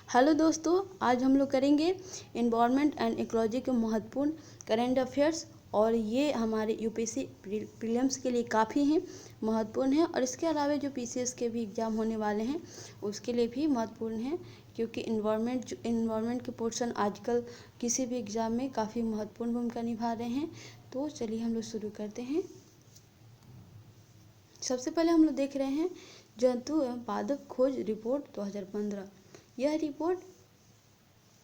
Hello दोस्तों, आज हम लोग करेंगे इन्वायरमेंट एंड इकोलॉजी के महत्वपूर्ण करेंट अफेयर्स। और ये हमारे यूपीएससी प्रीलिम्स के लिए काफ़ी हैं, महत्वपूर्ण है। और इसके अलावा जो पीसीएस के भी एग्ज़ाम होने वाले हैं उसके लिए भी महत्वपूर्ण है, क्योंकि इन्वायरमेंट के पोर्शन आजकल किसी भी एग्ज़ाम में काफ़ी महत्वपूर्ण भूमिका निभा रहे हैं। तो चलिए हम लोग शुरू करते हैं। सबसे पहले हम लोग देख रहे हैं जंतु एवं पादप खोज रिपोर्ट 2015। यह रिपोर्ट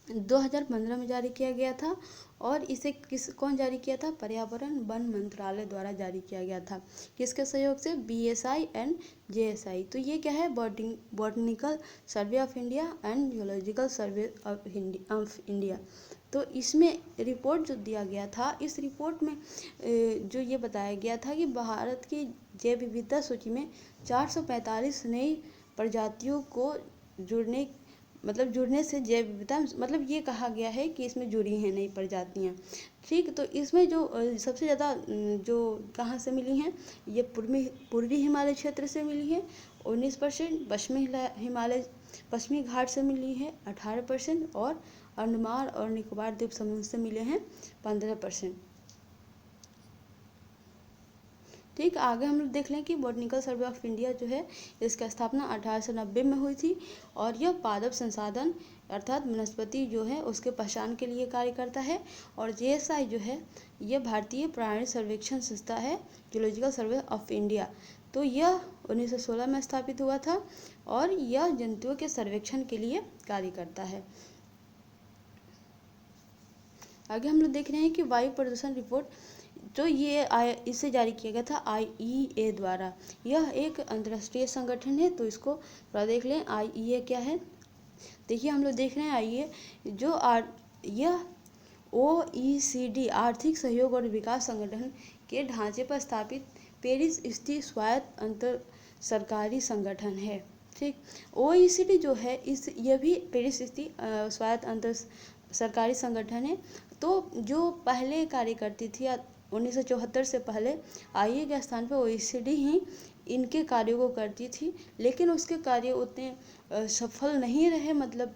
2015 में जारी किया गया था और इसे कौन जारी किया था? पर्यावरण वन मंत्रालय द्वारा जारी किया गया था। किसके सहयोग से? BSI and JSI. तो ये क्या है? Botanical survey of India and geological survey of India. तो इसमें रिपोर्ट जो दिया गया था, इस रिपोर्ट में जो ये बताया गया था कि भारत की जैव विविधता सूची में 445 नई प्रजातियों को जुड़ने से जैव विविधता, मतलब ये कहा गया है कि इसमें जुड़ी हैं नई प्रजातियाँ। ठीक, तो इसमें जो सबसे ज़्यादा जो कहाँ से मिली हैं, ये पूर्वी हिमालय क्षेत्र से मिली है 19%, पश्चिमी घाट से मिली है 18% और अंडमान और निकोबार द्वीप समूह से मिले हैं 15%। ठीक, आगे हम लोग देख लें कि बॉटनिकल सर्वे ऑफ इंडिया जो है, इसकी स्थापना 1890 में हुई थी और यह पादप संसाधन अर्थात वनस्पति जो है उसके पहचान के लिए कार्य करता है। और जेएसआई जो है, यह भारतीय प्राणी सर्वेक्षण संस्था है, जियोलॉजिकल सर्वे ऑफ इंडिया। तो यह 1916 में स्थापित हुआ था और यह जंतुओं के सर्वेक्षण के लिए कार्य करता है। आगे हम लोग देख रहे हैं कि वायु प्रदूषण रिपोर्ट, तो ये इसे जारी किया गया था आईईए द्वारा। यह एक अंतर्राष्ट्रीय संगठन है, तो इसको थोड़ा देख लें आईईए क्या है। देखिए, हम लोग देख रहे हैं आईईए यह ओईसीडी आर्थिक सहयोग और विकास संगठन के ढांचे पर स्थापित पेरिस स्थित स्वायत्त अंतर सरकारी संगठन है। ठीक, ओईसीडी जो है यह भी पेरिस स्थित स्वायत्त अंतर सरकारी संगठन है। तो जो पहले कार्य करती थी 1974 से पहले आईईए के स्थान पर ओईसीडी ही इनके कार्यों को करती थी, लेकिन उसके कार्य उतने सफल नहीं रहे, मतलब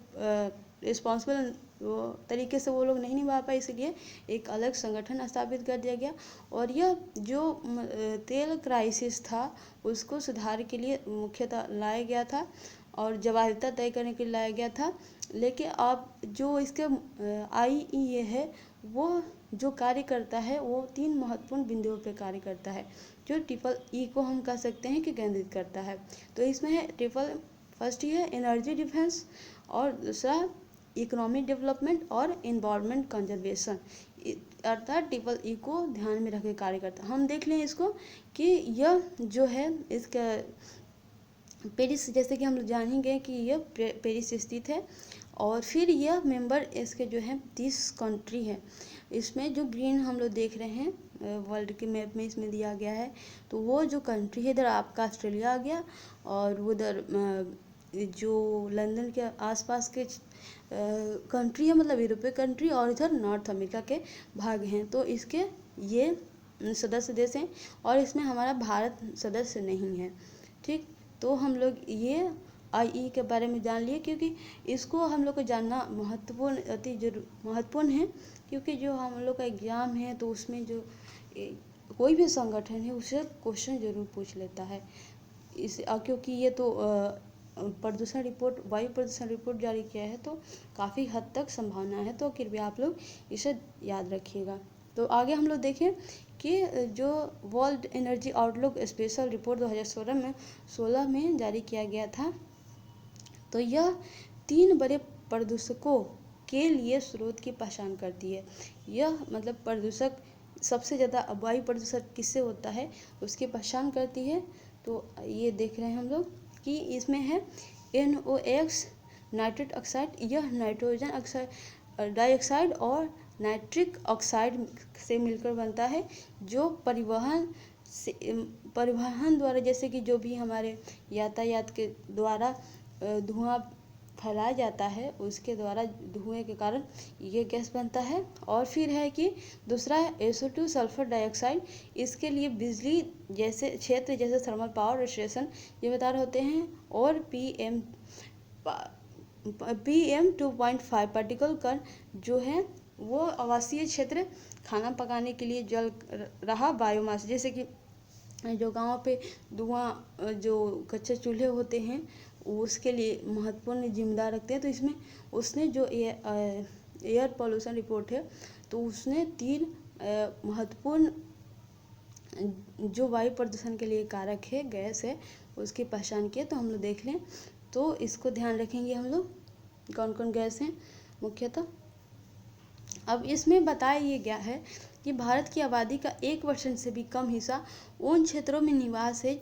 रिस्पॉन्सिबल तरीके से वो लोग नहीं निभा पाए, इसलिए एक अलग संगठन स्थापित कर दिया गया। और यह जो तेल क्राइसिस था उसको सुधार के लिए मुख्यतः लाया गया था और जवाबदेहिता तय करने के लिए लाया गया था। लेकिन अब जो इसके आईईए है, वो जो कार्य करता है वो 3 महत्वपूर्ण बिंदुओं पर कार्य करता है, जो ट्रिपल ई को हम कह सकते हैं कि केंद्रित करता है। तो इसमें है फर्स्ट ही है एनर्जी डिफेंस, और दूसरा इकोनॉमिक डेवलपमेंट और इन्वायरमेंट कंजर्वेशन, अर्थात ट्रिपल ई को ध्यान में रख के कार्य करता है। हम देख लें इसको कि यह जो है इसका पेरिस, जैसे कि हम लोग जानेंगे कि यह पेरिस स्थित है। और फिर यह मेंबर इसके जो है 30 कंट्री है। इसमें जो ग्रीन हम लोग देख रहे हैं वर्ल्ड के मैप में इसमें दिया गया है, तो वो जो कंट्री है, इधर आपका ऑस्ट्रेलिया आ गया और उधर जो लंदन के आसपास के कंट्री है, मतलब यूरोपीय कंट्री, और इधर नॉर्थ अमेरिका के भाग हैं। तो इसके ये सदस्य देश हैं और इसमें हमारा भारत सदस्य नहीं है। ठीक, तो हम लोग ये आईई के बारे में जान लिए, क्योंकि इसको हम लोग को जानना महत्वपूर्ण है, क्योंकि जो हम लोग का एग्ज़ाम है तो उसमें जो कोई भी संगठन है उसे क्वेश्चन जरूर पूछ लेता है। क्योंकि ये तो वायु प्रदूषण रिपोर्ट जारी किया है, तो काफ़ी हद तक संभावना है, तो कृपया आप लोग इसे याद रखिएगा। तो आगे हम लोग देखें कि जो world energy outlook special report 2016 में जारी किया गया था, तो यह 3 बड़े प्रदूषकों के लिए स्रोत की पहचान करती है। यह मतलब प्रदूषक सबसे ज़्यादा वायु प्रदूषण किससे होता है उसकी पहचान करती है। तो ये देख रहे हैं हम लोग कि इसमें है NOx नाइट्रेट ऑक्साइड, यह नाइट्रोजन ऑक्साइड डाइऑक्साइड और नाइट्रिक ऑक्साइड से मिलकर बनता है, जो परिवहन द्वारा, जैसे कि जो भी हमारे यातायात के द्वारा धुआं फैलाया जाता है, उसके द्वारा धुएं के कारण ये गैस बनता है। और फिर है कि दूसरा है SO2 सल्फर डाइऑक्साइड, इसके लिए बिजली जैसे क्षेत्र जैसे थर्मल पावर स्टेशन जिम्मेदार होते हैं। और PM2.5 पार्टिकल कण जो है वो आवासीय क्षेत्र, खाना पकाने के लिए जल रहा बायोमास, जैसे कि जो गांव पे धुआं जो कच्चे चूल्हे होते हैं उसके लिए महत्वपूर्ण जिम्मेदार रखते हैं। तो इसमें उसने जो एयर पॉल्यूशन रिपोर्ट है तो उसने 3 महत्वपूर्ण जो वायु प्रदूषण के लिए कारक है, गैस है, उसकी पहचान की है। तो हम लोग देख लें तो इसको ध्यान रखेंगे हम लोग कौन कौन गैस हैं मुख्यतः। अब इसमें बताया ये गया है कि भारत की आबादी का 1% से भी कम हिस्सा उन क्षेत्रों में निवास है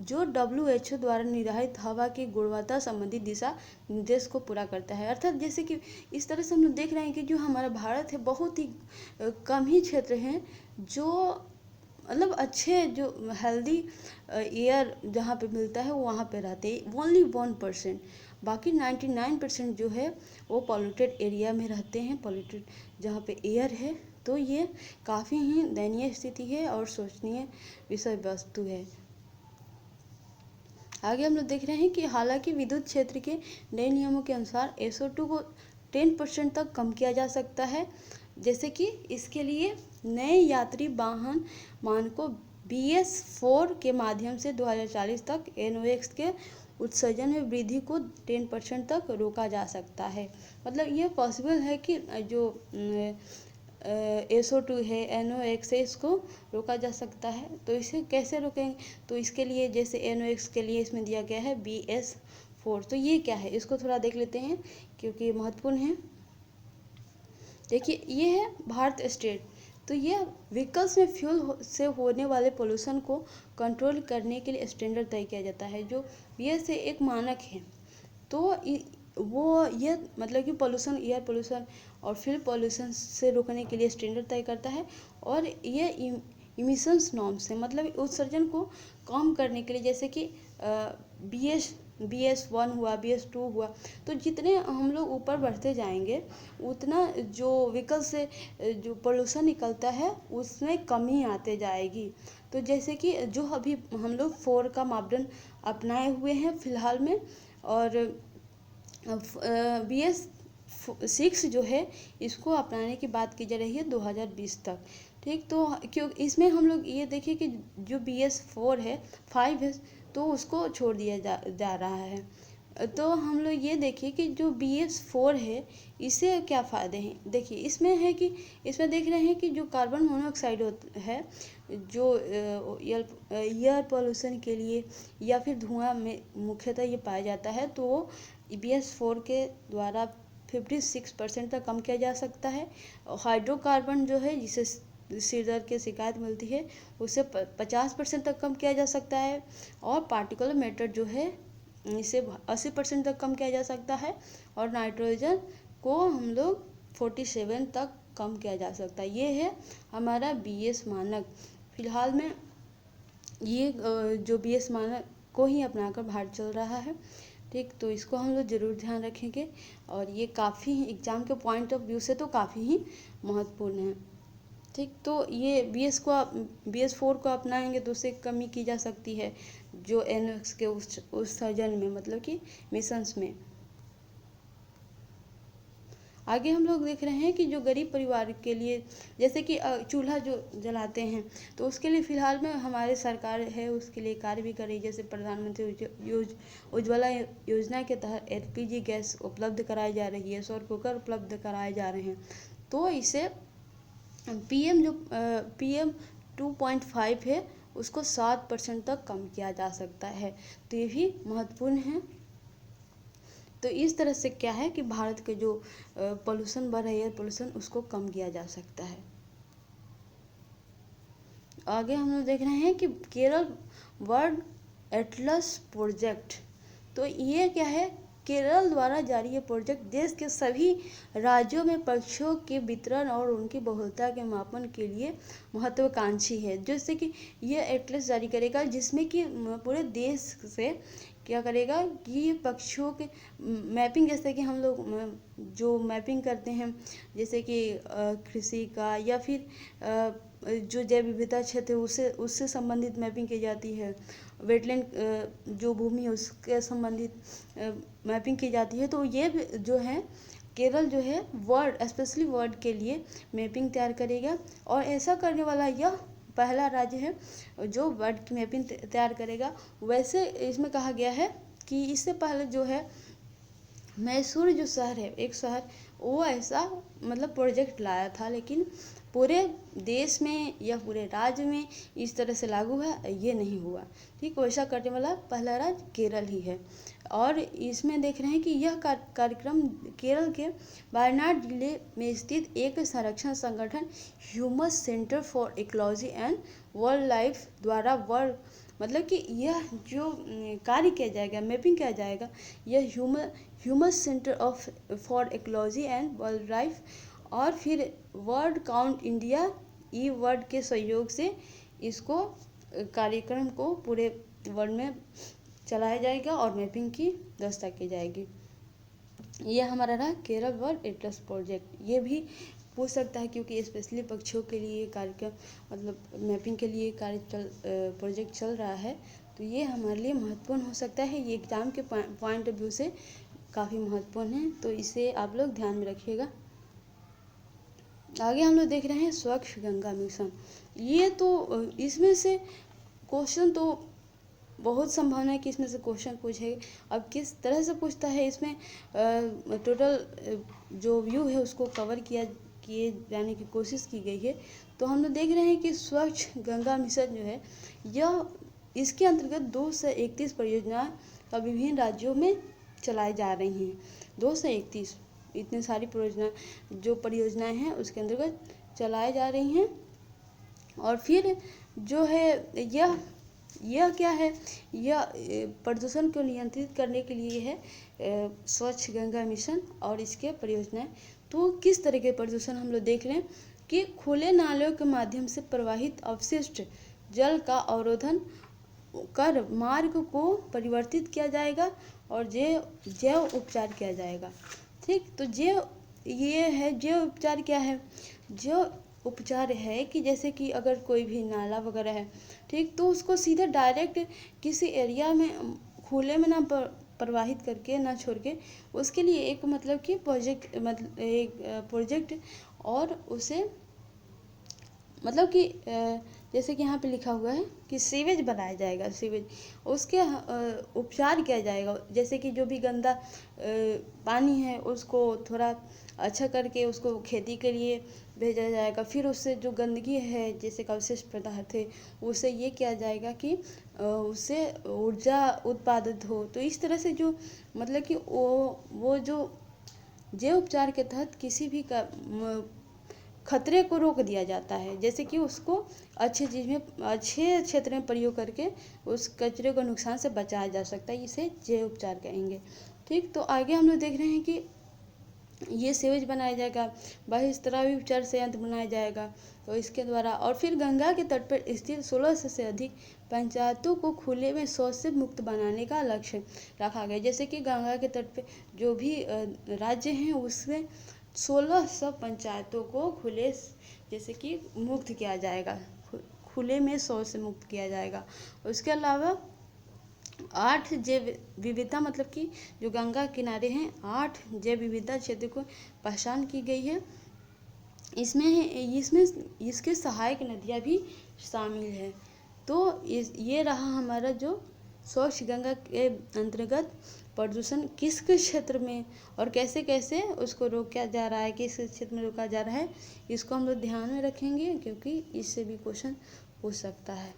जो WHO द्वारा निर्धारित हवा की गुणवत्ता संबंधी दिशा निर्देश को पूरा करता है। अर्थात जैसे कि इस तरह से हम लोग देख रहे हैं कि जो हमारा भारत है बहुत ही कम ही क्षेत्र हैं जो मतलब अच्छे जो हेल्दी एयर जहाँ पे मिलता है वो वहाँ पे रहते हैं, ओनली 1%। बाकी 99% जो है वो पॉल्यूटेड एरिया में रहते हैं, पॉल्यूटेड जहाँ पे एयर है। तो ये काफ़ी ही दयनीय स्थिति है और सोचनीय विषय वस्तु है। आगे हम लोग देख रहे हैं कि हालांकि विद्युत क्षेत्र के नए नियमों के अनुसार SO2 को 10% तक कम किया जा सकता है, जैसे कि इसके लिए नए यात्री वाहन मानकों BS4 के माध्यम से 2040 तक NOx के उत्सर्जन में वृद्धि को 10% तक रोका जा सकता है। मतलब ये पॉसिबल है कि जो SO2 है, NOx है, इसको रोका जा सकता है। तो इसे कैसे रोकेंगे? तो इसके लिए जैसे NOx के लिए इसमें दिया गया है BS4। तो ये क्या है इसको थोड़ा देख लेते हैं क्योंकि ये महत्वपूर्ण है। देखिए ये है भारत स्टेट। तो ये व्हीकल्स में फ्यूल से होने वाले पोल्यूशन को कंट्रोल करने के लिए स्टैंडर्ड तय किया जाता है जो BS से एक मानक है। तो वो ये मतलब कि पोल्यूशन, एयर पोल्यूशन और फ्यूल पोल्यूशन से रोकने के लिए स्टैंडर्ड तय करता है। और ये इमिशंस नॉर्म्स है, मतलब उत्सर्जन को कम करने के लिए, जैसे कि BS1 हुआ, BS2 हुआ। तो जितने हम लोग ऊपर बढ़ते जाएंगे उतना जो व्हीकल से जो पोल्यूशन निकलता है उसमें कमी आते जाएगी। तो जैसे कि जो अभी हम लोग 4 का मापदंड अपनाए हुए हैं फिलहाल में, और BS6 जो है इसको अपनाने की बात की जा रही है 2020 तक। ठीक, तो क्यों इसमें हम लोग ये देखिए कि जो BS4 है, 5 है, तो उसको छोड़ दिया जा रहा है। तो हम लोग ये देखिए कि जो BS4 है इससे क्या फ़ायदे हैं। देखिए इसमें है कि इसमें देख रहे हैं कि जो कार्बन मोनोऑक्साइड है जो एयर पोल्यूशन के लिए या फिर धुआं में मुख्यतः ये पाया जाता है, तो BS4 के द्वारा 56% तक कम किया जा सकता है। हाइड्रोकार्बन जो है जिसे सिर दर्द की शिकायत मिलती है उसे 50% तक कम किया जा सकता है। और पार्टिकुलर मैटर जो है इसे 80% तक कम किया जा सकता है। और नाइट्रोजन को हम लोग 47 तक कम किया जा सकता है। ये है हमारा BS मानक। फिलहाल में ये जो BS मानक को ही अपनाकर भारत चल रहा है। ठीक, तो इसको हम लोग ज़रूर ध्यान रखेंगे और ये काफ़ी एग्ज़ाम के पॉइंट ऑफ व्यू से तो काफ़ी ही महत्वपूर्ण है। ठीक, तो ये BS4 को अपनाएंगे तो उससे कमी की जा सकती है जो NOx के उत्सर्जन में, मतलब कि मिशंस में। आगे हम लोग देख रहे हैं कि जो गरीब परिवार के लिए, जैसे कि चूल्हा जो जलाते हैं तो उसके लिए फ़िलहाल में हमारे सरकार है उसके लिए कार्य भी कर रही है। जैसे प्रधानमंत्री उज्ज्वला योजना के तहत LPG गैस उपलब्ध कराई जा रही है, सौर कुकर उपलब्ध कराए जा रहे हैं। तो इसे PM 2.5 है उसको 7% तक कम किया जा सकता है। तो ये भी महत्वपूर्ण है। तो इस तरह से क्या है कि भारत के जो पोल्यूशन बढ़ रही है, एयर पोल्यूशन, उसको कम किया जा सकता है। आगे हम लोग देख रहे हैं कि केरल वर्ल्ड एटलस प्रोजेक्ट। तो ये क्या है, केरल द्वारा जारी ये प्रोजेक्ट देश के सभी राज्यों में पक्षियों के वितरण और उनकी बहुलता के मापन के लिए महत्वाकांक्षी है। जैसे कि ये एटलस जारी करेगा जिसमें कि पूरे देश से क्या करेगा कि ये पक्षियों के मैपिंग, जैसे कि हम लोग जो मैपिंग करते हैं जैसे कि कृषि का या फिर जो जैव विविधता क्षेत्र उससे संबंधित मैपिंग की जाती है, वेटलैंड जो भूमि है उसके संबंधित मैपिंग की जाती है। तो ये जो है केरल जो है वर्ड स्पेशली वर्ड के लिए मैपिंग तैयार करेगा, और ऐसा करने वाला यह पहला राज्य है जो वर्ड की मैपिंग तैयार करेगा। वैसे इसमें कहा गया है कि इससे पहले जो है मैसूर जो शहर है, एक शहर, वो ऐसा मतलब प्रोजेक्ट लाया था, लेकिन पूरे देश में या पूरे राज्य में इस तरह से लागू है ये नहीं हुआ। ठीक, वैसा करने वाला पहला राज्य केरल ही है। और इसमें देख रहे हैं कि यह कार्यक्रम केरल के वायनाड जिले में स्थित एक संरक्षण संगठन humus centre for ecology and world life द्वारा वर्ल्ड मतलब कि यह जो कार्य किया जाएगा, मैपिंग किया जाएगा, यह humus centre of for ecology and world life और फिर वर्ल्ड काउंट इंडिया ई वर्ल्ड के सहयोग से इसको कार्यक्रम को पूरे वर्ल्ड में चलाया जाएगा और मैपिंग की व्यवस्था की जाएगी। यह हमारा रहा केरल वर्ल्ड एटलस प्रोजेक्ट। ये भी पूछ सकता है क्योंकि स्पेशली पक्षियों के लिए कार्यक्रम मतलब मैपिंग के लिए प्रोजेक्ट चल रहा है, तो ये हमारे लिए महत्वपूर्ण हो सकता है। ये एग्जाम के पॉइंट ऑफ व्यू से काफ़ी महत्वपूर्ण है, तो इसे आप लोग ध्यान में रखिएगा। आगे हम लोग देख रहे हैं स्वच्छ गंगा मिशन। ये तो इसमें से क्वेश्चन तो बहुत संभावना है कि इसमें से क्वेश्चन पूछे। अब किस तरह से पूछता है, इसमें टोटल जो व्यू है उसको कवर किए जाने की कोशिश की गई है। तो हम लोग देख रहे हैं कि स्वच्छ गंगा मिशन जो है यह इसके अंतर्गत 2 से 31 परियोजनाएं विभिन्न राज्यों में चलाई जा रही हैं। 2 से 31 इतनी सारी परियोजनाएं हैं उसके अंतर्गत चलाई जा रही हैं। और फिर जो है यह क्या है, यह प्रदूषण को नियंत्रित करने के लिए है स्वच्छ गंगा मिशन और इसके परियोजनाएं। तो किस तरह के प्रदूषण हम लोग देख रहे हैं कि खुले नालों के माध्यम से प्रवाहित अवशिष्ट जल का अवरोधन कर मार्ग को परिवर्तित किया जाएगा और जैव उपचार किया जाएगा। ठीक, तो ये है जैव उपचार। क्या है जैव उपचार? है कि जैसे कि अगर कोई भी नाला वगैरह है, ठीक, तो उसको सीधे डायरेक्ट किसी एरिया में खुले में ना प्रवाहित करके ना छोड़ के, उसके लिए एक मतलब कि प्रोजेक्ट और उसे मतलब कि जैसे कि यहाँ पे लिखा हुआ है कि सीवेज बनाया जाएगा, सीवेज उसके उपचार किया जाएगा। जैसे कि जो भी गंदा पानी है उसको थोड़ा अच्छा करके उसको खेती के लिए भेजा जाएगा। फिर उससे जो गंदगी है जैसे कि अवशिष्ट पदार्थ है उससे ये किया जाएगा कि उससे ऊर्जा उत्पादित हो। तो इस तरह से जो मतलब कि वो जो जैव उपचार के तहत किसी भी खतरे को रोक दिया जाता है, जैसे कि उसको अच्छे क्षेत्र में प्रयोग करके उस कचरे को नुकसान से बचाया जा सकता है, इसे जैव उपचार कहेंगे। ठीक, तो आगे हम लोग देख रहे हैं कि ये सीवेज बनाया जाएगा, बहिस्तरावी उपचार संयंत्र बनाया जाएगा तो इसके द्वारा। और फिर गंगा के तट पर स्थित 16 से अधिक पंचायतों को खुले में शौच से मुक्त बनाने का लक्ष्य रखा गया। जैसे कि गंगा के तट पर जो भी राज्य हैं उसमें 1600 पंचायतों को खुले जैसे कि मुक्त किया जाएगा, खुले में शौच से मुक्त किया जाएगा। उसके अलावा 8 जैव विविधता मतलब कि जो गंगा किनारे हैं 8 जैव विविधता क्षेत्र को पहचान की गई है। इसमें इसके सहायक नदियाँ भी शामिल है। तो ये रहा हमारा जो स्वच्छ गंगा के अंतर्गत प्रदूषण किस किस क्षेत्र में और कैसे कैसे उसको रोका जा रहा है, किस क्षेत्र में रोका जा रहा है, इसको हम लोग ध्यान में रखेंगे क्योंकि इससे भी क्वेश्चन पूछ सकता है।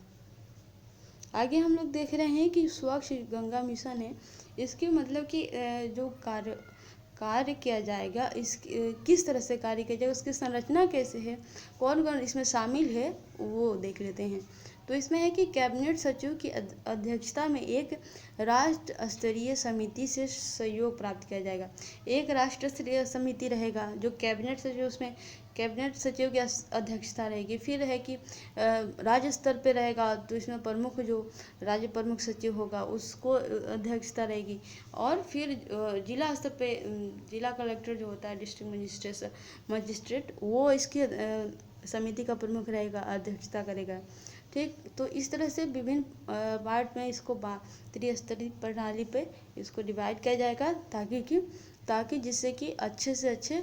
आगे हम लोग देख रहे हैं कि स्वच्छ गंगा मिशन है, इसके मतलब कि जो कार्य किया जाएगा, किस तरह से कार्य किया जाएगा, उसकी संरचना कैसे है, कौन कौन इसमें शामिल है वो देख लेते हैं। तो इसमें है कि कैबिनेट सचिव की अध्यक्षता में एक राष्ट्र स्तरीय समिति से सहयोग प्राप्त किया जाएगा। एक राष्ट्र स्तरीय समिति रहेगा जो कैबिनेट सचिव, उसमें कैबिनेट सचिव की अध्यक्षता रहेगी। फिर है कि राज्य स्तर पे रहेगा तो इसमें प्रमुख जो राज्य प्रमुख सचिव होगा उसको अध्यक्षता रहेगी। और फिर जिला स्तर पे जिला कलेक्टर जो होता है डिस्ट्रिक्ट मजिस्ट्रेट वो इसकी समिति का प्रमुख रहेगा, अध्यक्षता करेगा। ठीक, तो इस तरह से विभिन्न पार्ट में इसको त्रिस्तरीय प्रणाली पे इसको डिवाइड किया जाएगा, ताकि जिससे कि अच्छे से अच्छे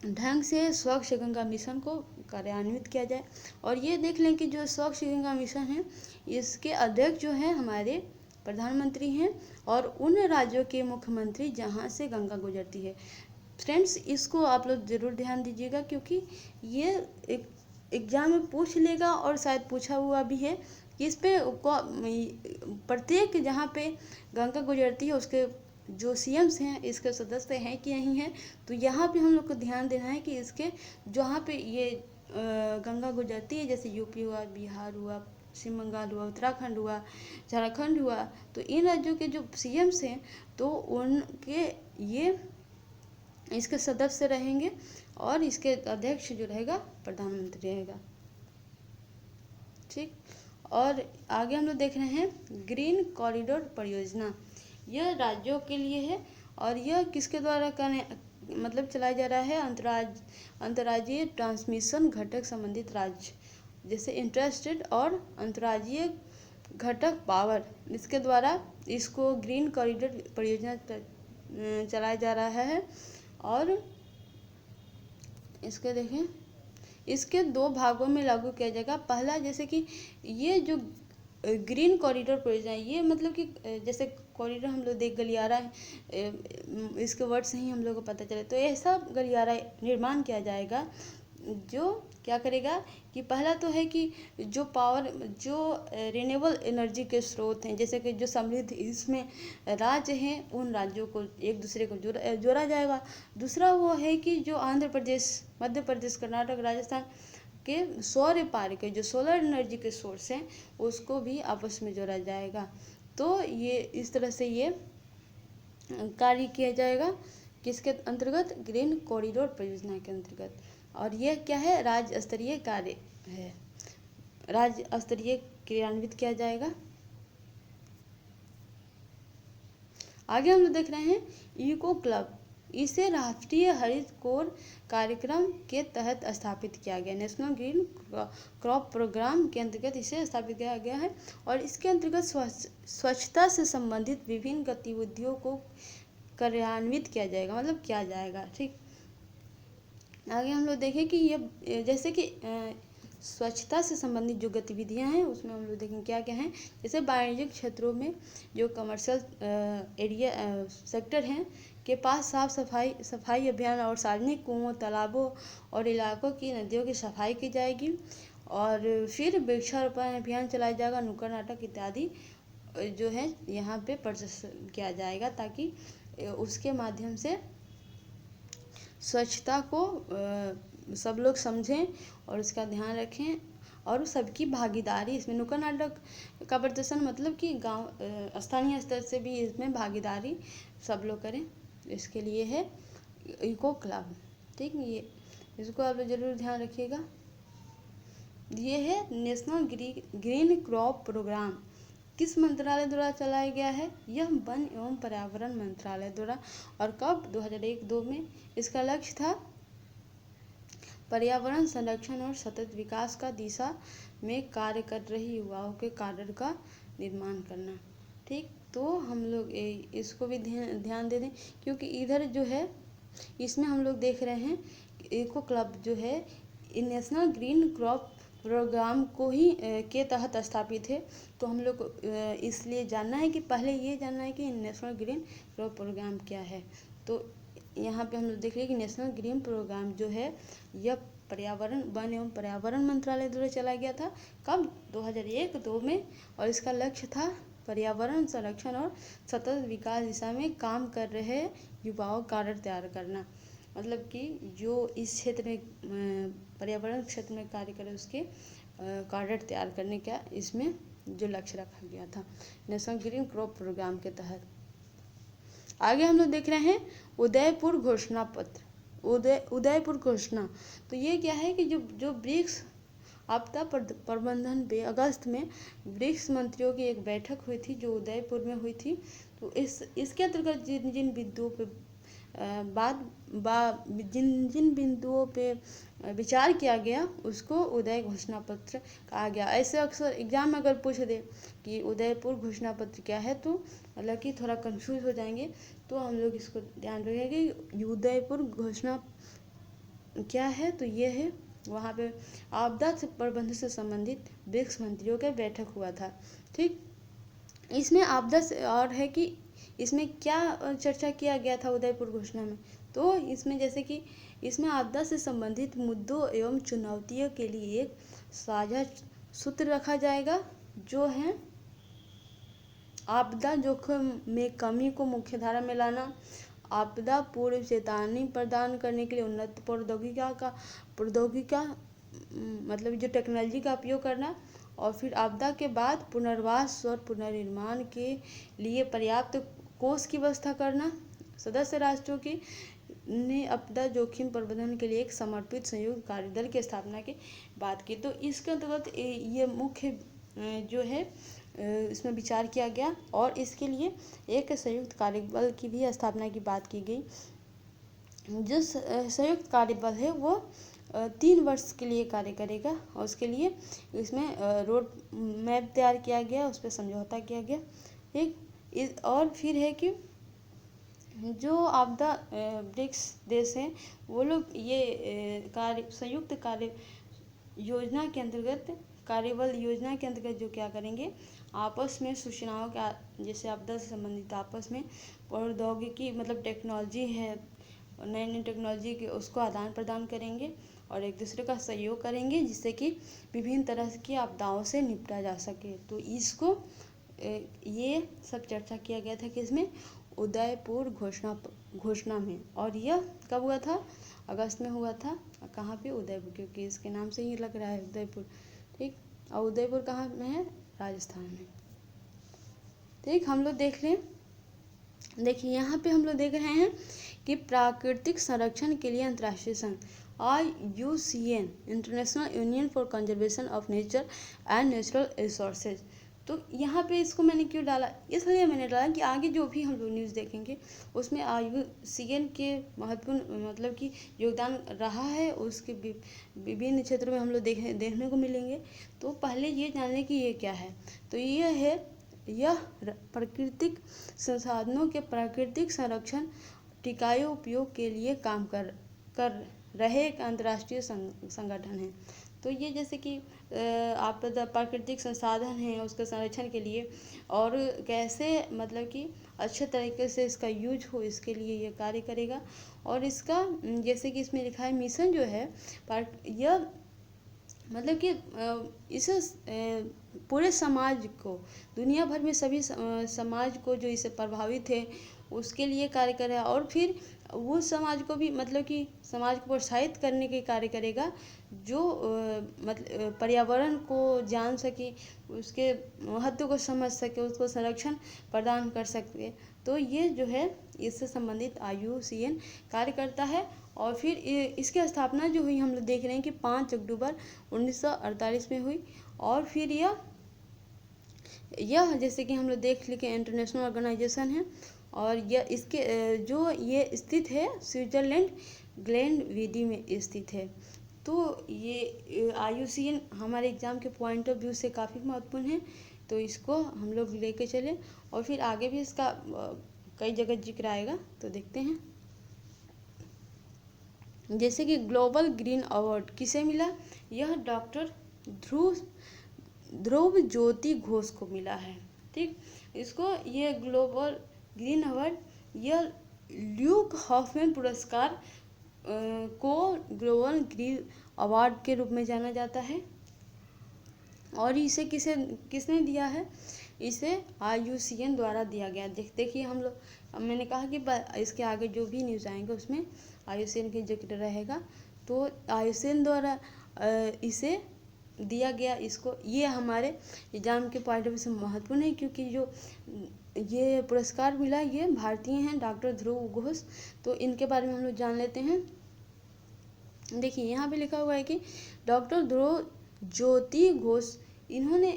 ढंग से स्वच्छ गंगा मिशन को कार्यान्वित किया जाए। और ये देख लें कि जो स्वच्छ गंगा मिशन है, इसके अध्यक्ष जो हैं हमारे प्रधानमंत्री हैं, और उन राज्यों के मुख्यमंत्री जहाँ से गंगा गुजरती है। फ्रेंड्स, इसको आप लोग ज़रूर ध्यान दीजिएगा, क्योंकि ये एक एग्जाम में पूछ लेगा और शायद पूछा हुआ भी है कि इस पे प्रत्येक जहाँ पे गंगा गुजरती है उसके जो सीएम्स हैं, इसके सदस्य हैं कि नहीं हैं। तो यहाँ पे हम लोग को ध्यान देना है कि इसके जहाँ पे ये गंगा गुजरती है, जैसे यूपी हुआ, बिहार हुआ, पश्चिम बंगाल हुआ, उत्तराखंड हुआ, झारखंड हुआ, तो इन राज्यों के जो सीएम्स हैं तो उनके ये इसके सदस्य रहेंगे, और इसके अध्यक्ष जो रहेगा प्रधानमंत्री रहेगा। ठीक, और आगे हम लोग देख रहे हैं ग्रीन कॉरिडोर परियोजना। यह राज्यों के लिए है, और यह किसके द्वारा चलाया जा रहा है? अंतर्राज्यीय ट्रांसमिशन घटक संबंधित राज्य, जैसे इंटरस्टेट और अंतर्राज्यीय घटक पावर, इसके द्वारा इसको ग्रीन कॉरिडोर परियोजना चलाया जा रहा है। और इसके देखें, इसके 2 भागों में लागू किया जाएगा। पहला, जैसे कि ये जो ग्रीन कॉरिडोर परियोजना, ये मतलब कि जैसे कॉरिडोर हम लोग देख गलियारा है, इसके वर्ड से ही हम लोग को पता चले, तो ऐसा गलियारा निर्माण किया जाएगा जो क्या करेगा कि पहला तो है कि जो रिन्यूएबल एनर्जी के स्रोत हैं, जैसे कि जो समृद्ध इसमें राज्य हैं, उन राज्यों को एक दूसरे को जोड़ा जाएगा। दूसरा वो है कि जो आंध्र प्रदेश, मध्य प्रदेश, कर्नाटक, राजस्थान के सौर पार्क के जो सोलर एनर्जी के सोर्स हैं, उसको भी आपस में जोड़ा जाएगा। तो ये इस तरह से ये कार्य किया जाएगा, किसके अंतर्गत? ग्रीन कॉरिडोर परियोजना के अंतर्गत। और यह क्या है? राज्य स्तरीय कार्य है, राज्य स्तरीय क्रियान्वित किया जाएगा। आगे हम लोग देख रहे हैं इको क्लब। इसे राष्ट्रीय हरित कोर कार्यक्रम के तहत स्थापित किया गया, नेशनल ग्रीन क्रॉप प्रोग्राम के अंतर्गत इसे स्थापित किया गया है। और इसके अंतर्गत स्वच्छता से संबंधित विभिन्न गतिविधियों को कार्यान्वित किया जाएगा, मतलब किया जाएगा। ठीक, आगे हम लोग देखें कि ये जैसे कि स्वच्छता से संबंधित जो गतिविधियां हैं, उसमें हम लोग देखें क्या क्या हैं। जैसे वाणिज्यिक क्षेत्रों में जो कमर्शियल एरिया सेक्टर हैं के पास साफ सफाई अभियान और सार्वजनिक कुओं, तालाबों और इलाकों की नदियों की सफाई की जाएगी। और फिर वृक्षारोपण अभियान चलाया जाएगा, नुक्कड़ नाटक इत्यादि जो है यहाँ पे प्रदर्शन किया जाएगा, ताकि उसके माध्यम से स्वच्छता को सब लोग समझें और उसका ध्यान रखें, और सबकी भागीदारी इसमें। नुक्कड़ नाटक का प्रदर्शन मतलब कि गांव स्थानीय स्तर से भी इसमें भागीदारी सब लोग करें, इसके लिए है इको क्लब। ठीक, ये इसको आप जरूर ध्यान रखिएगा। ये है नेशनल ग्रीन क्रॉप प्रोग्राम, किस मंत्रालय द्वारा चलाया गया है? यह वन एवं पर्यावरण मंत्रालय द्वारा। और कब? 2001-2 में। इसका लक्ष्य था पर्यावरण संरक्षण और सतत विकास का दिशा में कार्य कर रही युवाओं के कैडर का निर्माण करना। ठीक, तो हम लोग इसको भी ध्यान दे दें, क्योंकि इधर जो है इसमें हम लोग देख रहे हैं इको क्लब जो है नेशनल ग्रीन क्रॉप प्रोग्राम को ही के तहत स्थापित है। तो हम लोग को इसलिए जानना है कि पहले ये जानना है कि नेशनल ग्रीन क्रॉप प्रोग्राम क्या है। तो यहाँ पे हम लोग देख रहे हैं कि नेशनल ग्रीन प्रोग्राम जो है यह पर्यावरण, वन एवं पर्यावरण मंत्रालय द्वारा चलाया गया था। कब? 2001-2 में। और इसका लक्ष्य था पर्यावरण संरक्षण और सतत विकास दिशा में काम कर रहे युवाओं का कैडर तैयार करना, मतलब कि जो इस क्षेत्र में पर्यावरण क्षेत्र में कार्य करे उसके कैडर तैयार करने का इसमें जो लक्ष्य रखा गया था नेशनल ग्रीन क्रॉप प्रोग्राम के तहत। आगे हम लोग देख रहे हैं उदयपुर घोषणा पत्र। उदयपुर घोषणा, तो ये क्या है कि जो ब्रिक्स आपदा प्रबंधन पे अगस्त में ब्रिक्स मंत्रियों की एक बैठक हुई थी जो उदयपुर में हुई थी। तो इसके अंतर्गत जिन बिंदुओं पे जिन जिन बिंदुओं पे विचार किया गया उसको उदय घोषणा पत्र कहा गया। ऐसे अक्सर एग्जाम में अगर पूछ दे कि उदयपुर घोषणा पत्र क्या है तो मतलब कि थोड़ा कंफ्यूज हो जाएंगे, तो हम लोग इसको ध्यान रखेंगे कि उदयपुर घोषणा क्या है। तो ये है, वहाँ पे आपदा से प्रबंधन से संबंधित ब्रिक्स मंत्रियों का बैठक हुआ था। ठीक, इसमें आपदा से और है कि इसमें क्या चर्चा किया गया था उदयपुर घोषणा में, तो इसमें जैसे कि इसमें आपदा से संबंधित मुद्दों एवं चुनौतियों के लिए एक साझा सूत्र रखा जाएगा, जो है आपदा जोखिम में कमी को मुख्यधारा में लाना, आपदा पूर्व चेतावनी प्रदान करने के लिए उन्नत प्रौद्योगिकी मतलब जो टेक्नोलॉजी का उपयोग करना, और फिर आपदा के बाद पुनर्वास और पुनर्निर्माण के लिए पर्याप्त कोष की व्यवस्था करना। सदस्य राष्ट्रों की ने आपदा जोखिम प्रबंधन के लिए एक समर्पित संयुक्त कार्यदल की स्थापना की बात की। तो इसके अंतर्गत ये मुख्य जो है इसमें विचार किया गया, और इसके लिए एक संयुक्त कार्यबल की भी स्थापना की बात की गई। जो संयुक्त कार्यबल है वो 3 वर्ष के लिए कार्य करेगा, और उसके लिए इसमें रोड मैप तैयार किया गया, उस पर समझौता किया गया। एक और फिर है कि जो आपदा ब्रिक्स देश हैं वो लोग ये संयुक्त कार्य योजना के अंतर्गत कार्यबल योजना के अंतर्गत जो क्या करेंगे, आपस में सूचनाओं का, जैसे आपदा से संबंधित आपस में प्रौद्योगिकी मतलब टेक्नोलॉजी है, नई नई टेक्नोलॉजी के उसको आदान प्रदान करेंगे और एक दूसरे का सहयोग करेंगे, जिससे कि विभिन्न तरह की आपदाओं से निपटा जा सके। तो इसको ये सब चर्चा किया गया था कि इसमें उदयपुर घोषणा में, और यह कब हुआ था, अगस्त में हुआ था। कहाँ पे, उदयपुर, क्योंकि इसके नाम से ही लग रहा है उदयपुर। ठीक, और उदयपुर कहाँ में है, राजस्थान में। ठीक, हम लोग देख लें, देखिए यहाँ पे हम लोग देख रहे हैं कि प्राकृतिक संरक्षण के लिए अंतर्राष्ट्रीय संघ IUCN international union for conservation of nature and natural resources. तो यहाँ पे इसको मैंने क्यों डाला, इसलिए मैंने डाला कि आगे जो भी हम लोग न्यूज़ देखेंगे उसमें IUCN के महत्वपूर्ण मतलब कि योगदान रहा है, उसके विभिन्न क्षेत्रों में हम लोग देखने को मिलेंगे। तो पहले ये जानने की ये क्या है, तो ये है, यह प्राकृतिक संसाधनों के प्राकृतिक संरक्षण टिकाऊ उपयोग के लिए काम कर रहे एक अंतर्राष्ट्रीय संगठन है। तो ये जैसे कि आपदा प्राकृतिक संसाधन है उसके संरक्षण के लिए, और कैसे मतलब कि अच्छे तरीके से इसका यूज हो, इसके लिए ये कार्य करेगा। और इसका जैसे कि इसमें लिखा है मिशन जो है यह मतलब कि इस पूरे समाज को, दुनिया भर में सभी समाज को जो इससे प्रभावित है उसके लिए कार्य करेगा, और फिर वो समाज को भी मतलब कि समाज को प्रोत्साहित करने के कार्य करेगा, जो मतलब पर्यावरण को जान सके, उसके महत्व को समझ सके, उसको संरक्षण प्रदान कर सके। तो ये जो है इससे संबंधित IUCN कार्य करता है। और फिर इसकी स्थापना जो हुई हम लोग देख रहे हैं कि 5 अक्टूबर 1948 में हुई। और फिर यह जैसे कि हम लोग देख लें कि इंटरनेशनल ऑर्गेनाइजेशन है, और यह इसके जो ये स्थित है स्विट्जरलैंड ग्लेनविडी में स्थित है। तो ये IUCN हमारे एग्ज़ाम के पॉइंट ऑफ व्यू से काफ़ी महत्वपूर्ण है, तो इसको हम लोग लेके चले, और फिर आगे भी इसका कई जगह जिक्र आएगा, तो देखते हैं। जैसे कि ग्लोबल ग्रीन अवार्ड किसे मिला, यह डॉक्टर ध्रुव ज्योति घोष को मिला है। ठीक, इसको ये ग्लोबल ग्रीन अवार्ड, यह ल्यूक हॉफमैन पुरस्कार को ग्लोबल ग्रीन अवार्ड के रूप में जाना जाता है। और इसे किसने दिया है, इसे IUCN द्वारा दिया गया। देखिए हम लोग, मैंने कहा कि इसके आगे जो भी न्यूज़ आएंगे उसमें IUCN के जिक्र रहेगा। तो IUCN द्वारा इसे दिया गया, इसको ये हमारे एग्जाम के पॉइंट ऑफ व्यू से महत्वपूर्ण है, क्योंकि जो ये पुरस्कार मिला ये भारतीय हैं, डॉक्टर ध्रुव घोष। तो इनके बारे में हम लोग जान लेते हैं। देखिए यहाँ पे लिखा हुआ है कि डॉक्टर ध्रुव ज्योति घोष, इन्होंने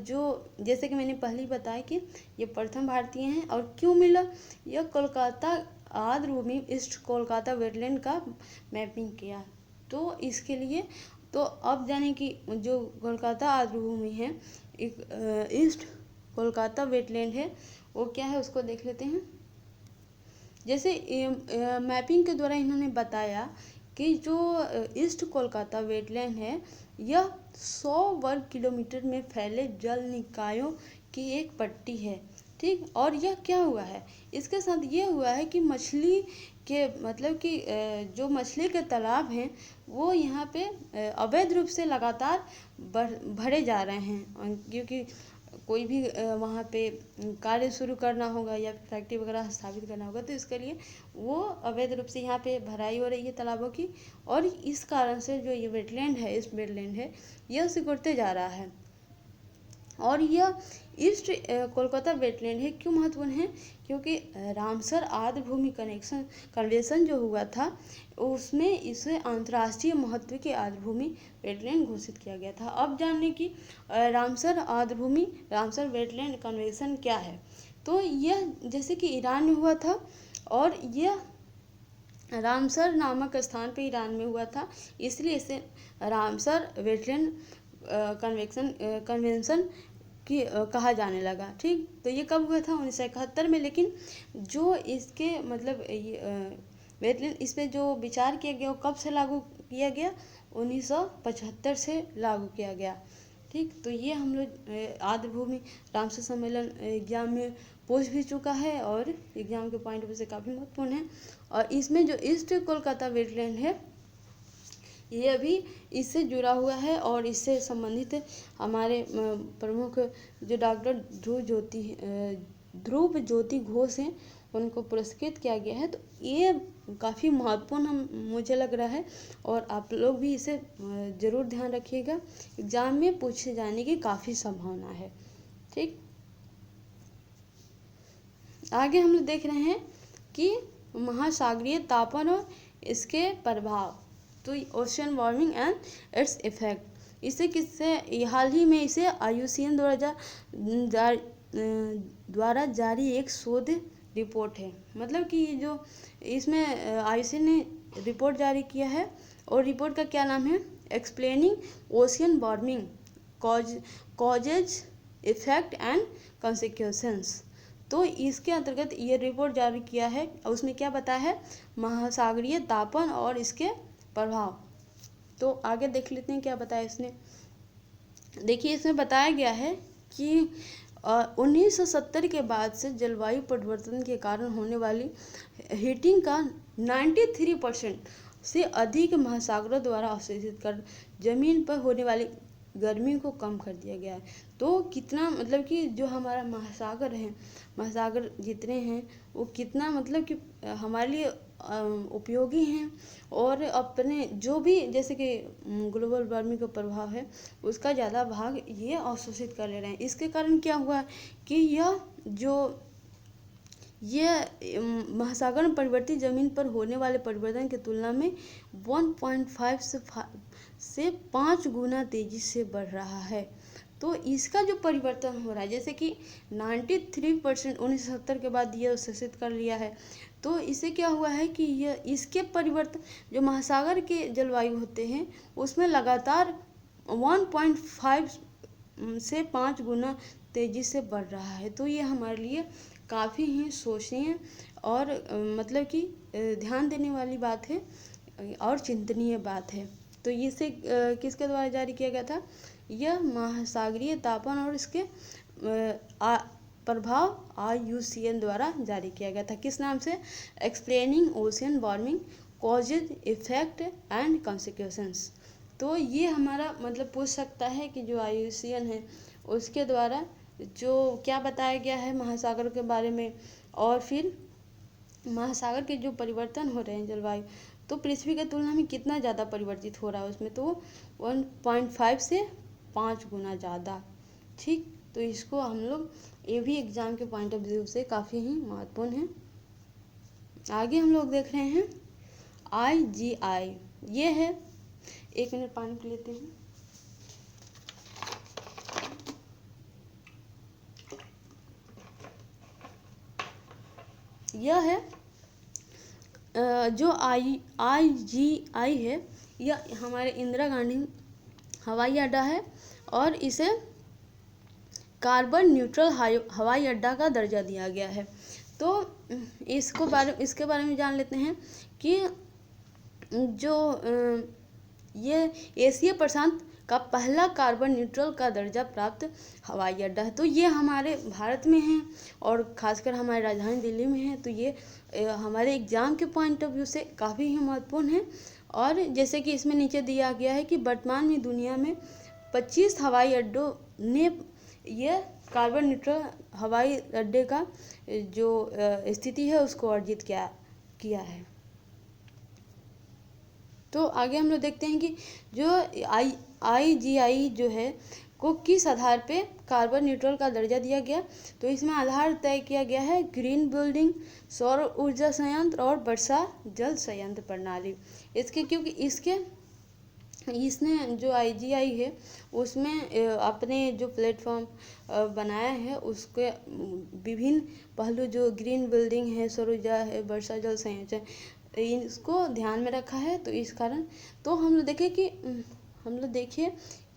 जो जैसे कि मैंने पहले ही बताया कि ये प्रथम भारतीय हैं। और क्यों मिला, यह कोलकाता आर्द्र भूमि ईस्ट कोलकाता वेटलैंड का मैपिंग किया। तो इसके लिए तो अब जाने कि जो कोलकाता आर्द्र भूमि है, एक ईस्ट कोलकाता वेटलैंड है, वो क्या है उसको देख लेते हैं। जैसे मैपिंग के द्वारा इन्होंने बताया कि जो ईस्ट कोलकाता वेटलैंड है, यह 100 वर्ग किलोमीटर में फैले जल निकायों की एक पट्टी है। ठीक, और यह क्या हुआ है, इसके साथ ये हुआ है कि मछली के मतलब कि जो मछली के तालाब हैं वो यहाँ पे अवैध रूप से लगातार भरे जा रहे हैं, क्योंकि कोई भी वहाँ पे कार्य शुरू करना होगा या फैक्ट्री वगैरह स्थापित करना होगा, तो इसके लिए वो अवैध रूप से यहाँ पे भराई हो रही है तालाबों की, और इस कारण से जो ये वेटलैंड है, इस वेटलैंड है, यह सिकुड़ते जा रहा है। और यह ईस्ट कोलकाता वेटलैंड है क्यों महत्वपूर्ण है, क्योंकि रामसर आर्द्र भूमि कन्वेंशन जो हुआ था उसमें इसे अंतर्राष्ट्रीय महत्व के आर्द्र भूमि वेटलैंड घोषित किया गया था। अब जानने की रामसर आर्द्र भूमि रामसर वेटलैंड कन्वेंशन क्या है। तो यह जैसे कि ईरान में हुआ था, और यह रामसर नामक स्थान पे ईरान में हुआ था, इसलिए इसे रामसर वेटलैंड कन्वेंशन की कहा जाने लगा। ठीक, तो ये कब हुआ था, 1971 में। लेकिन जो इसके मतलब वेटलैंड, इस पर जो विचार किया गया वो कब से लागू किया गया, 1975 से लागू किया गया। ठीक, तो ये हम लोग आर्द्र भूमि रामसर सम्मेलन एग्जाम में पूछ भी चुका है, और एग्जाम के पॉइंट ऑफ व्यू से काफ़ी महत्वपूर्ण है। और इसमें जो ईस्ट कोलकाता वेटलैंड है, ये भी इससे जुड़ा हुआ है, और इससे संबंधित हमारे प्रमुख जो डॉक्टर ध्रुव ज्योति घोष हैं, उनको पुरस्कृत किया गया है। तो ये काफ़ी महत्वपूर्ण मुझे लग रहा है, और आप लोग भी इसे ज़रूर ध्यान रखिएगा, एग्जाम में पूछे जाने की काफ़ी संभावना है। ठीक, आगे हम लोग देख रहे हैं कि महासागरीय तापन और इसके प्रभाव, तो ocean warming and its effect. इसे किससे, हाल ही में इसे IUCN द्वारा जारी एक शोध रिपोर्ट है। मतलब कि जो इसमें IUCN ने रिपोर्ट जारी किया है, और रिपोर्ट का क्या नाम है, explaining ocean warming causes effect and consequences. तो इसके अंतर्गत ये रिपोर्ट जारी किया है, और उसमें क्या बताया है, महासागरीय तापन और इसके प्रभाव। तो आगे देख लेते हैं क्या बताया इसने। देखिए, इसमें बताया गया है कि 1970 के बाद से जलवायु परिवर्तन के कारण होने वाली हीटिंग का 93% से अधिक महासागरों द्वारा अवशोषित कर जमीन पर होने वाली गर्मी को कम कर दिया गया है। तो कितना मतलब कि जो हमारा महासागर है, महासागर जितने हैं वो कितना मतलब कि हमारे लिए उपयोगी हैं, और अपने जो भी जैसे कि ग्लोबल वार्मिंग का प्रभाव है उसका ज़्यादा भाग ये अवशोषित कर ले रहे हैं। इसके कारण क्या हुआ कि ये महासागर में परिवर्तित जमीन पर होने वाले परिवर्तन की तुलना में 1.5 से 5 गुना तेजी से बढ़ रहा है। तो इसका जो परिवर्तन हो रहा है, जैसे कि 93% 1970 के बाद ये अवशोषित कर लिया है, तो इससे क्या हुआ है कि ये इसके परिवर्तन जो महासागर के जलवायु होते हैं उसमें लगातार 1.5 से 5 गुना तेज़ी से बढ़ रहा है। तो ये हमारे लिए काफ़ी ही सोचनीय और मतलब कि ध्यान देने वाली बात है और चिंतनीय बात है। तो इसे किसके द्वारा जारी किया गया था, यह महासागरीय तापन और इसके प्रभाव IUCN द्वारा जारी किया गया था। किस नाम से, explaining ocean warming causes effect and consequences. तो ये हमारा मतलब पूछ सकता है कि जो IUCN है उसके द्वारा जो क्या बताया गया है महासागर के बारे में, और फिर महासागर के जो परिवर्तन हो रहे हैं जलवायु, तो पृथ्वी की तुलना में कितना ज़्यादा परिवर्तित हो रहा है उसमें, तो 1.5 से 5 गुना ज़्यादा। ठीक, तो इसको हम लोग ये भी एग्ज़ाम के पॉइंट ऑफ व्यू से काफ़ी ही महत्वपूर्ण है। आगे हम लोग देख रहे हैं IGI, ये है, 1 मिनट पानी पी लेती हूँ। यह है जो IGI है, यह हमारे इंदिरा गांधी हवाई अड्डा है और इसे कार्बन न्यूट्रल हवाई अड्डा का दर्जा दिया गया है। तो इसके बारे में जान लेते हैं कि जो ये एशिया प्रशांत का पहला कार्बन न्यूट्रल का दर्जा प्राप्त हवाई अड्डा है। तो ये हमारे भारत में है और खासकर हमारी राजधानी दिल्ली में है। तो ये हमारे एग्ज़ाम के पॉइंट ऑफ व्यू से काफ़ी ही महत्वपूर्ण है। और जैसे कि इसमें नीचे दिया गया है कि वर्तमान में दुनिया में 25 हवाई अड्डों ने ये कार्बन न्यूट्रल हवाई अड्डे का जो स्थिति है उसको अर्जित किया है। तो आगे हम लोग देखते हैं कि जो IGI जो है को किस आधार पे कार्बन न्यूट्रल का दर्जा दिया गया। तो इसमें आधार तय किया गया है ग्रीन बिल्डिंग, सौर ऊर्जा संयंत्र और वर्षा जल संयंत्र प्रणाली। इसने जो IGI है उसमें अपने जो प्लेटफॉर्म बनाया है उसके विभिन्न पहलू जो ग्रीन बिल्डिंग है, सौर ऊर्जा है, वर्षा जल संचयन, इसको ध्यान में रखा है। तो इस कारण तो हम लोग देखिए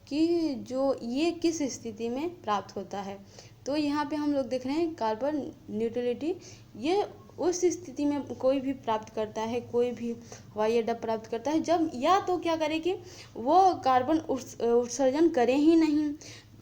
कि जो ये किस स्थिति में प्राप्त होता है। तो यहाँ पे हम लोग देख रहे हैं कार्बन न्यूट्रलिटी, ये उस स्थिति में कोई भी प्राप्त करता है, कोई भी हवाई अड्डा प्राप्त करता है जब या तो क्या करे कि वो कार्बन उत्सर्जन करे ही नहीं,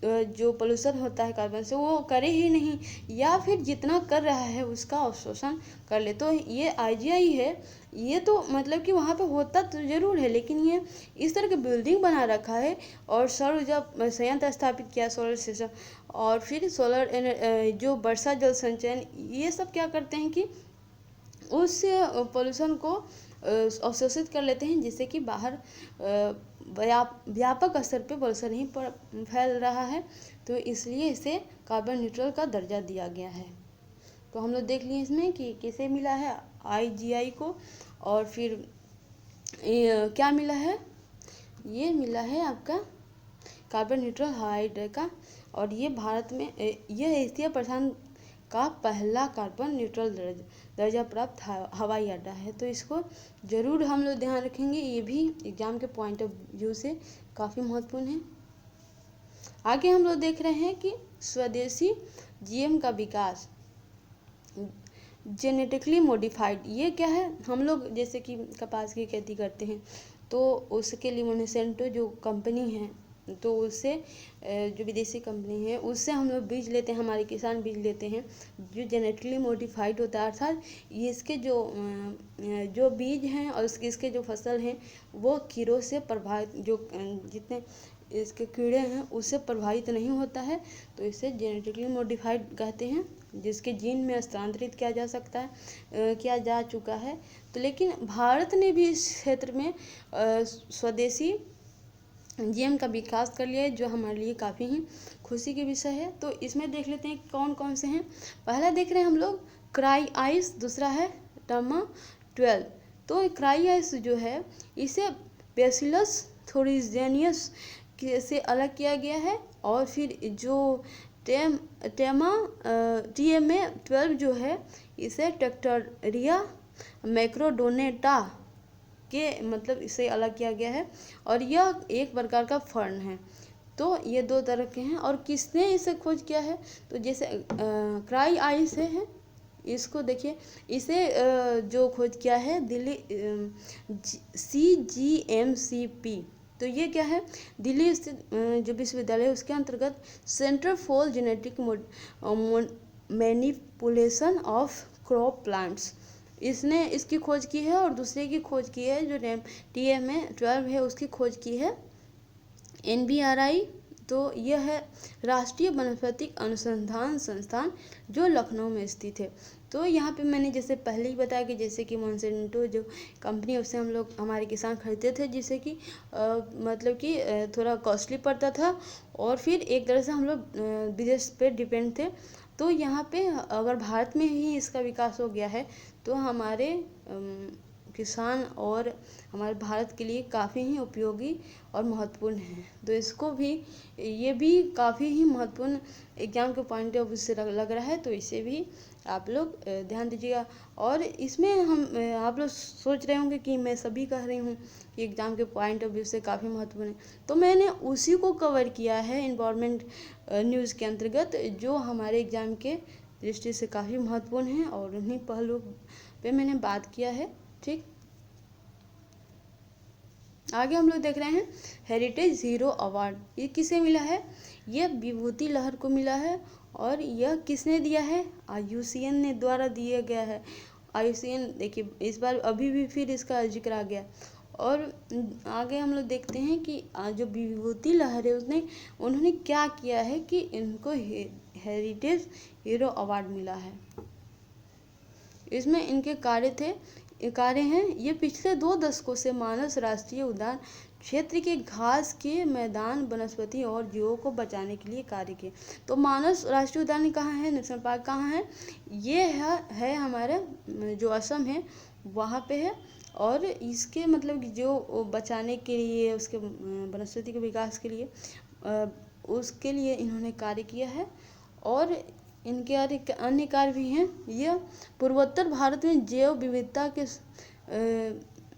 जो पोल्यूशन होता है कार्बन से वो करे ही नहीं, या फिर जितना कर रहा है उसका अवशोषण कर ले। तो ये IGI है, ये तो मतलब कि वहाँ पे होता तो ज़रूर है, लेकिन ये इस तरह की बिल्डिंग बना रखा है और सौर ऊर्जा संयंत्र स्थापित किया, सोलर सिस्टम, और फिर जो वर्षा जल संचयन, ये सब क्या करते हैं कि उस पोल्यूशन को अवशोषित कर लेते हैं, जिससे कि बाहर व्यापक स्तर पे पोल्यूशन ही फैल रहा है। तो इसलिए इसे कार्बन न्यूट्रल का दर्जा दिया गया है। तो हम लोग देख लिए इसमें कि किसे मिला है, IGI को, और फिर क्या मिला है, ये मिला है आपका कार्बन न्यूट्रल हवाई अड्डे का, और ये भारत में यह एशिया प्रशांत का पहला कार्बन न्यूट्रल दर्जा प्राप्त हवाई अड्डा है। तो इसको ज़रूर हम लोग ध्यान रखेंगे, ये भी एग्ज़ाम के पॉइंट ऑफ व्यू से काफ़ी महत्वपूर्ण है। आगे हम लोग देख रहे हैं कि स्वदेशी GM का विकास, जेनेटिकली मॉडिफाइड, ये क्या है। हम लोग जैसे कि कपास की खेती करते हैं तो उसके लिए मोनसेंटो जो कंपनी है, तो उससे जो विदेशी कंपनी है उससे हम लोग बीज लेते हैं, हमारे किसान बीज लेते हैं जो जेनेटिकली मॉडिफाइड होता है, अर्थात इसके जो बीज हैं और इसके जो फसल हैं वो कीड़ों से प्रभावित, जो जितने इसके कीड़े हैं उससे प्रभावित नहीं होता है। तो इसे जेनेटिकली मॉडिफाइड कहते हैं, जिसके जीन में हस्तांतरित किया जा चुका है। तो लेकिन भारत ने भी इस क्षेत्र में स्वदेशी GM का विकास कर लिया है, जो हमारे लिए काफ़ी ही खुशी की विषय है। तो इसमें देख लेते हैं कौन कौन से हैं। पहला देख रहे हैं हम लोग क्राई आइस, दूसरा है टर्मा 12। तो क्राई आइस जो है इसे बैसिलस थोरिजेनियस से अलग किया गया है, और फिर जो TMA 12 जो है इसे टेक्टरिया मैक्रोडोनेटा के मतलब इसे अलग किया गया है, और यह एक प्रकार का फर्न है। तो ये दो तरह के हैं। और किसने इसे खोज किया है, तो जैसे क्राई आइस है, इसको देखिए, इसे जो खोज किया है दिल्ली CGMCP। तो ये क्या है, दिल्ली स्थित जो विश्वविद्यालय है उसके अंतर्गत centre for genetic manipulation of crop plants, इसने इसकी खोज की है। और दूसरे की खोज की है जो TMA 12 है उसकी खोज की है NBRI। तो यह है राष्ट्रीय वनस्पतिक अनुसंधान संस्थान जो लखनऊ में स्थित है। तो यहाँ पे मैंने जैसे पहले ही बताया कि जैसे कि मोनसेंटो जो कंपनी उससे हम लोग हमारे किसान खरीदते थे, जिससे कि मतलब कि थोड़ा कॉस्टली पड़ता था, और फिर एक तरह से हम लोग विदेश पे डिपेंड थे। तो यहाँ पे अगर भारत में ही इसका विकास हो गया है तो हमारे किसान और हमारे भारत के लिए काफ़ी ही उपयोगी और महत्वपूर्ण है। तो इसको भी, ये भी काफ़ी ही महत्वपूर्ण एग्जाम के पॉइंट ऑफ व्यू से लग रहा है, तो इसे भी आप लोग ध्यान दीजिएगा। और इसमें आप लोग सोच रहे होंगे कि मैं सभी कह रही हूँ कि एग्ज़ाम के पॉइंट ऑफ व्यू से काफ़ी महत्वपूर्ण है, तो मैंने उसी को कवर किया है इन्वायरमेंट न्यूज़ के अंतर्गत, जो हमारे एग्ज़ाम के दृष्टि से काफ़ी महत्वपूर्ण है, और उन्हीं पहलू पे मैंने बात किया है। ठीक, आगे हम लोग देख रहे हैं हेरिटेज हीरो अवार्ड। ये किसे मिला है? ये विभूति लहर को मिला है। और यह किसने दिया है? IUCN ने द्वारा दिया गया है। IUCN देखिए, इस बार अभी भी फिर इसका जिक्र आ गया। और आगे हम लोग देखते हैं कि जो विभूति लहर है उन्होंने क्या किया है कि इनको हेरिटेज हीरो अवार्ड मिला है। इसमें इनके कार्य हैं, ये पिछले 2 दशकों से मानस राष्ट्रीय उद्यान क्षेत्र के घास के मैदान, वनस्पति और जीवों को बचाने के लिए कार्य किए। तो मानस राष्ट्रीय उद्यान कहाँ है, नेशनल पार्क कहाँ है? ये है हमारे जो असम है वहाँ पे है। और इसके मतलब कि जो बचाने के लिए, उसके वनस्पति के विकास के लिए, उसके लिए इन्होंने कार्य किया है। और इनके अन्य कार्य भी हैं। यह पूर्वोत्तर भारत में जैव विविधता के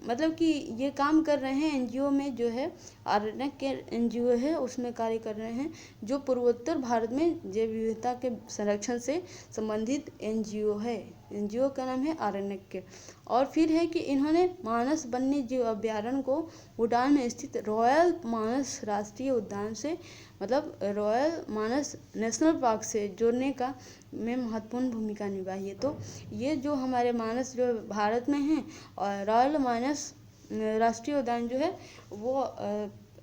मतलब कि ये काम कर रहे हैं NGO में, जो है आरण्यक के NGO है उसमें कार्य कर रहे हैं, जो पूर्वोत्तर भारत में जैव विविधता के संरक्षण से संबंधित NGO है। NGO का नाम है आरण्यक के। और फिर है कि इन्होंने मानस वन्य जीव अभ्यारण्य को भूटान में स्थित रॉयल मानस राष्ट्रीय उद्यान से, मतलब रॉयल मानस नेशनल पार्क से जोड़ने का में महत्वपूर्ण भूमिका निभाई है। तो ये जो हमारे मानस जो भारत में है, और रॉयल मानस राष्ट्रीय उद्यान जो है वो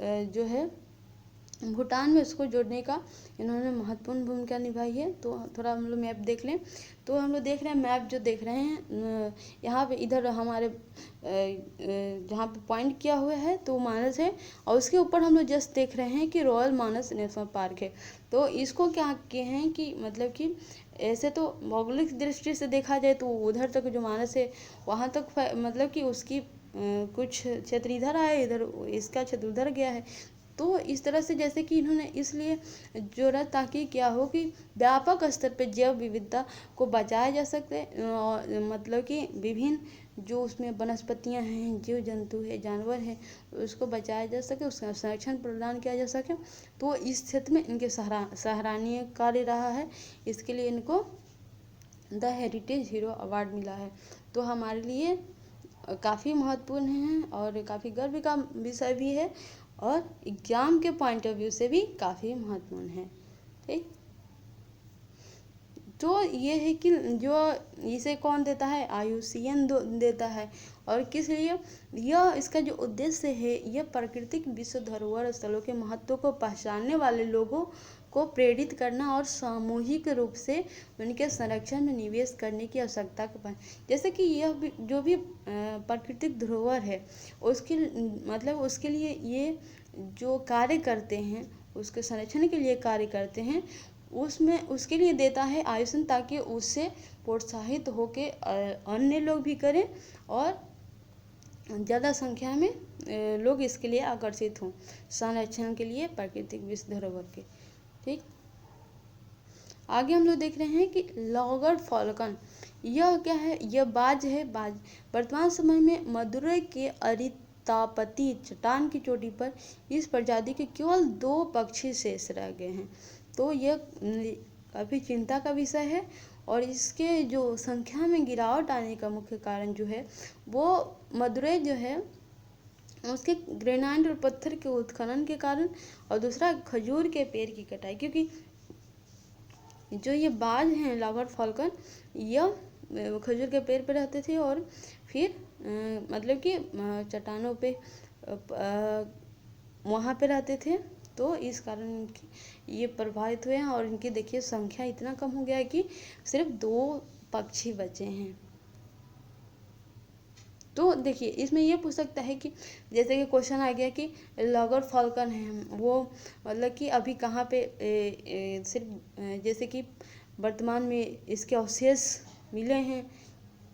जो है भूटान में उसको जोड़ने का इन्होंने महत्वपूर्ण भूमिका निभाई है। तो थोड़ा हम लोग मैप देख लें, तो हम लोग देख रहे हैं मैप जो देख रहे हैं यहाँ पे, इधर हमारे जहाँ पे पॉइंट किया हुआ है तो मानस है, और उसके ऊपर हम लोग जस्ट देख रहे हैं कि रॉयल मानस नेशनल पार्क है। तो इसको क्या किए हैं कि मतलब कि ऐसे तो भौगोलिक दृष्टि से देखा जाए तो उधर तक जो मानस है वहाँ तक मतलब कि उसकी कुछ क्षेत्र इधर आए, इधर इसका क्षेत्र उधर गया है। तो इस तरह से जैसे कि इन्होंने इसलिए जोड़ा ताकि क्या हो कि व्यापक स्तर पर जैव विविधता को बचाया जा सके, मतलब कि विभिन्न जो उसमें वनस्पतियां हैं, जीव जंतु है, जानवर हैं, उसको बचाया जा सके, उसका संरक्षण प्रदान किया जा सके। तो इस क्षेत्र में इनके सराहनीय कार्य रहा है, इसके लिए इनको द हेरिटेज हीरो अवार्ड मिला है। तो हमारे लिए काफ़ी महत्वपूर्ण है और काफ़ी गर्व का विषय भी है, और एग्जाम के पॉइंट ऑफ व्यू से भी काफ़ी महत्वपूर्ण है। ठीक, तो ये है कि जो इसे कौन देता है? IUCN देता है। और किस लिए? यह इसका जो उद्देश्य है, यह प्राकृतिक विश्व धरोहर स्थलों के महत्व को पहचानने वाले लोगों को प्रेरित करना और सामूहिक रूप से उनके संरक्षण में निवेश करने की आवश्यकता को, जैसे कि यह जो भी प्राकृतिक धरोहर है उसके मतलब उसके लिए ये जो कार्य करते हैं, उसके संरक्षण के लिए कार्य करते हैं, उसमें उसके लिए देता है IUCN, ताकि उससे प्रोत्साहित होके अन्य लोग भी करें और ज़्यादा संख्या में लोग इसके लिए आकर्षित हों, संरक्षण के लिए प्राकृतिक विश्व धरोहर के। ठीक, आगे हम लोग देख रहे हैं कि लॉगर फॉल्कन, यह क्या है? यह बाज है। बाज वर्तमान समय में मदुरै के अरितापति चट्टान की चोटी पर इस प्रजाति के केवल 2 पक्षी शेष रह गए हैं। तो यह काफ़ी चिंता का विषय है, और इसके जो संख्या में गिरावट आने का मुख्य कारण जो है वो मदुरै जो है उसके ग्रेनाइट और पत्थर के उत्खनन के कारण, और दूसरा खजूर के पेड़ की कटाई, क्योंकि जो ये बाज हैं लॉगर फॉल्कन, यह खजूर के पेड़ पे रहते थे और फिर मतलब कि चट्टानों पे वहाँ पे रहते थे। तो इस कारण ये प्रभावित हुए हैं, और इनकी देखिए संख्या इतना कम हो गया है कि सिर्फ 2 पक्षी बचे हैं। तो देखिए इसमें ये पूछ सकता है कि जैसे कि क्वेश्चन आ गया कि लॉगर फॉल्कन है वो मतलब कि अभी कहाँ पे सिर्फ जैसे कि वर्तमान में इसके अवशेष मिले हैं,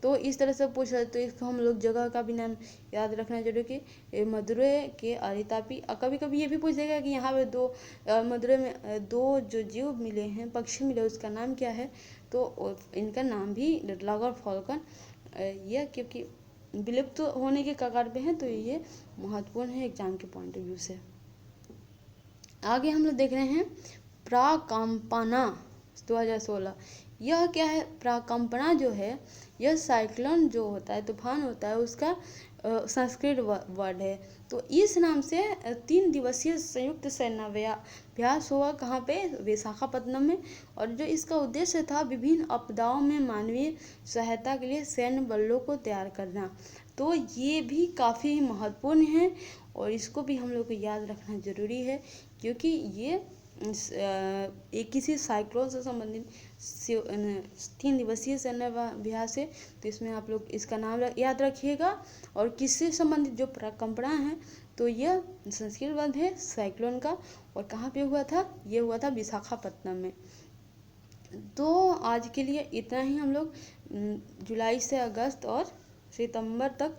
तो इस तरह से पूछ रहे तो इसको हम लोग जगह का भी नाम याद रखना जरूरी कि मदुरै के अरितापी। कभी कभी ये भी पूछ देगा कि यहाँ पे मदुरै में दो जो जीव मिले हैं, पक्षी मिले, उसका नाम क्या है, तो इनका नाम भी लैग और फॉल्कन, यह क्योंकि विलुप्त होने के कगार पे हैं, तो ये महत्वपूर्ण है एग्जाम के पॉइंट ऑफ व्यू से। आगे हम लोग देख रहे हैं प्राकंपना 2016। यह क्या है? प्राकंपना जो है यह साइक्लोन जो होता है, तूफान होता है, उसका संस्कृत वर्ड है। तो इस नाम से 3 दिवसीय संयुक्त सेनाभ्यास हुआ कहाँ पे? विशाखापत्तनम में। और जो इसका उद्देश्य था विभिन्न आपदाओं में मानवीय सहायता के लिए सैन्य बलों को तैयार करना। तो ये भी काफ़ी महत्वपूर्ण है और इसको भी हम लोग को याद रखना जरूरी है, क्योंकि ये एक किसी साइक्लोन से संबंधित 3 दिवसीय सेनाभ्यास है। तो इसमें आप लोग इसका नाम याद रखिएगा। और किससे संबंधित जो प्राकंपना है, तो यह संस्कृत वर्ड है साइक्लोन का। और कहाँ पे हुआ था? ये हुआ था विशाखापत्तनम में। तो आज के लिए इतना ही। हम लोग जुलाई से अगस्त और सितंबर तक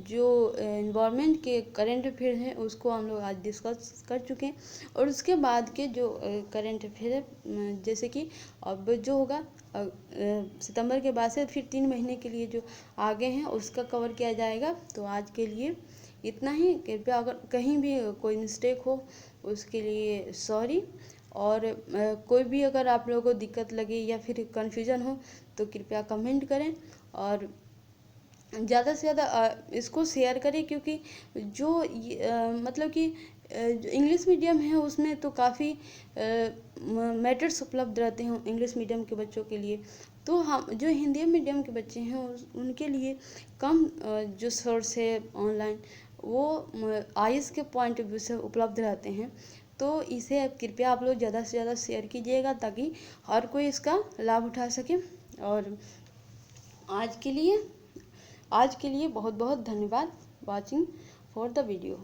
जो एनवायरनमेंट के करंट अफेयर हैं उसको हम लोग आज डिस्कस कर चुके हैं। और उसके बाद के जो करंट अफेयर है, जैसे कि अब जो होगा सितंबर के बाद से फिर 3 महीने के लिए जो आगे हैं उसका कवर किया जाएगा। तो आज के लिए इतना ही। कृपया अगर कहीं भी कोई मिस्टेक हो उसके लिए सॉरी। और कोई भी अगर आप लोगों को दिक्कत लगे या फिर कन्फ्यूजन हो तो कृपया कमेंट करें और ज़्यादा से ज़्यादा इसको शेयर करें, क्योंकि जो मतलब कि जो इंग्लिश मीडियम है उसमें तो काफ़ी मैटर्स उपलब्ध रहते हैं इंग्लिश मीडियम के बच्चों के लिए। तो हम जो हिंदी मीडियम के बच्चे हैं उनके लिए कम जो सोर्स है ऑनलाइन वो आईएएस के पॉइंट ऑफ व्यू से उपलब्ध रहते हैं। तो इसे कृपया आप लोग ज़्यादा से ज़्यादा शेयर कीजिएगा ताकि हर कोई इसका लाभ उठा सके। और आज के लिए बहुत बहुत धन्यवाद वॉचिंग फॉर द वीडियो।